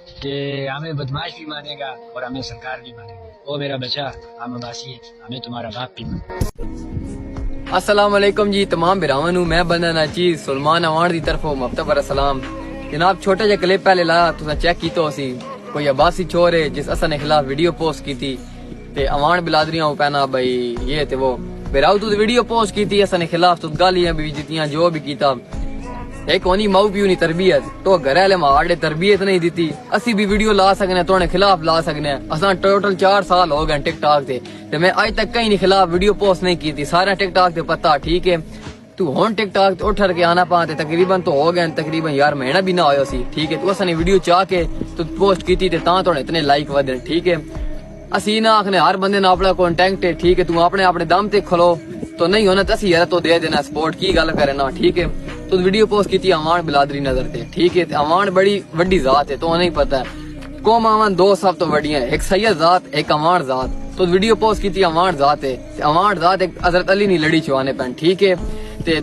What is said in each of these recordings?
کہ ہمیں بدماش بھی مانے گا اور ہمیں سرکار بھی مانے گی. او میرا بچہ، ہم عباسی ہیں، ہمیں تمہارا باپ بھی مانے گا. السلام علیکم جی تمام براہن، میں بندہ ناچیز سلمان اوان دی طرف مفتبر السلام. جناب چھوٹا جا کلپ پہلے لایا تساں چیک کیتا سی، کوئی عباسی چور ہے جس اساں نے خلاف ویڈیو پوسٹ کی تھی تے اوان بلادریاں پہنا بھائی یہ تے وہ براؤ تو ویڈیو پوسٹ کی تھی اساں نے خلاف تو گالیاں بھی دتیاں جو بھی کیتا. ایک ہونی ماؤ پیو نی تربیت تو گھر والے ماڑے تربیت نہیں دیتی. اسی بھی ویڈیو لا سکنے تو خلاف لا سکنے. اساں ٹوٹل 4 سال ہو گئے ٹک ٹاک تے میں اج تک کہیں نہیں خلاف ویڈیو پوسٹ نہیں کی تھی. سارا ٹک ٹاک تے پتہ ٹھیک ہے. تو ہن ٹک ٹاک تے اٹھ کے آنا پا تے تقریباً تو ہو گئے تقریباً یار مہینہ بھی نہ ہویا سی. ٹھیک ہے تو اساں نے ویڈیو چاہ کے تو پوسٹ کیتی تے تاں تو اتنے لائک ودن. ٹھیک ہے اسی نہ آخنے ہر بندے نہ اپنا کانٹیکٹ ہے. ٹھیک ہے تو اپنے دم تے کھلو تو نہیں ہونا تسی یار تو دے دینا سپورٹ کی گل کرے نا. ٹھیک ہے تو ویڈیو پوسٹ کی تھی اوان بلادری نظر تے. ٹھیک ہے اوان بڑی وڈی ذات ہے تو نہیں پتہ قوم اوان دو سب تو وڈیاں ایک سید ذات ایک اوان ذات. تو ویڈیو پوسٹ کی تھی اوان ذات ہے. اوان ذات ایک حضرت علی نہیں لڑی چوانے پین. ٹھیک ہے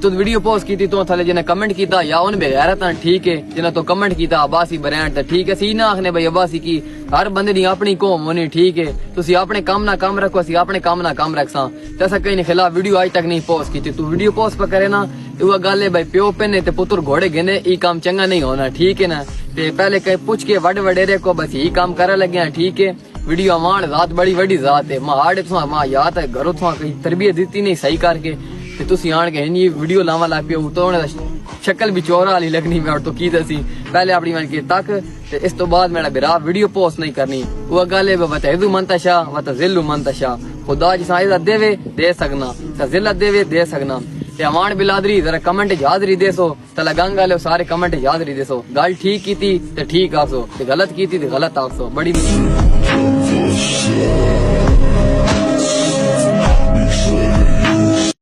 تو ویڈیو پوسٹ کی تھی تو تھلے جنہیں کمنٹ کیتا یا ان بے غیرت. ٹھیک ہے جنہیں تو کمنٹ کیتا عباسی برانڈ تے. ٹھیک ہے سی نہ آخنے بھائی عباسی کی ہر بندے دی اپنی قوم ہونی. ٹھیک ہے تسی اپنے کام نہ کام رکھو اسی اپنے کام نہ کام رکھساں تے اساں کہیں خلاف ویڈیو اج تک نہیں پوسٹ کی. تو ویڈیو پوسٹ پہ کرے نا وہ گل ہے بھائی پیو پنے تے پتر گھوڑے گھنے ای کام چنگا نہیں ہونا. ٹھیک ہے نا تے پہلے کہ پوچھ کے وڈیرے کو بس یہی کام کرا لگے. ٹھیک ہے ویڈیو اوان ذات بڑی وڈی ذات ہے. ماں آڑے تو ماں یاد ہے گھروں تو کہیں تربیت دیتی نہیں صحیح کر کے تے تسی آن کے ہنی ویڈیو لاواں لگ پیو تو شکل بھی چورا والی لگنی. میں تو کی دسی پہلے اپنی من کے تک تے اس تو بعد میرا برا ویڈیو پوسٹ نہیں کرنی. وہ گل ہے وتعذ من تشاء وتذل من تشاء. خدا جسا عزت دے دے سکنا تے ذلت دے دے سکنا. تے اوان بلادری ذرا کمنٹ حاضری دے سو تے لگنگ والے سارے کمنٹ حاضری دے سو. گل ٹھیک کیتی تے ٹھیک آکسو تے غلط کیتی تے غلط آکسو. بڑی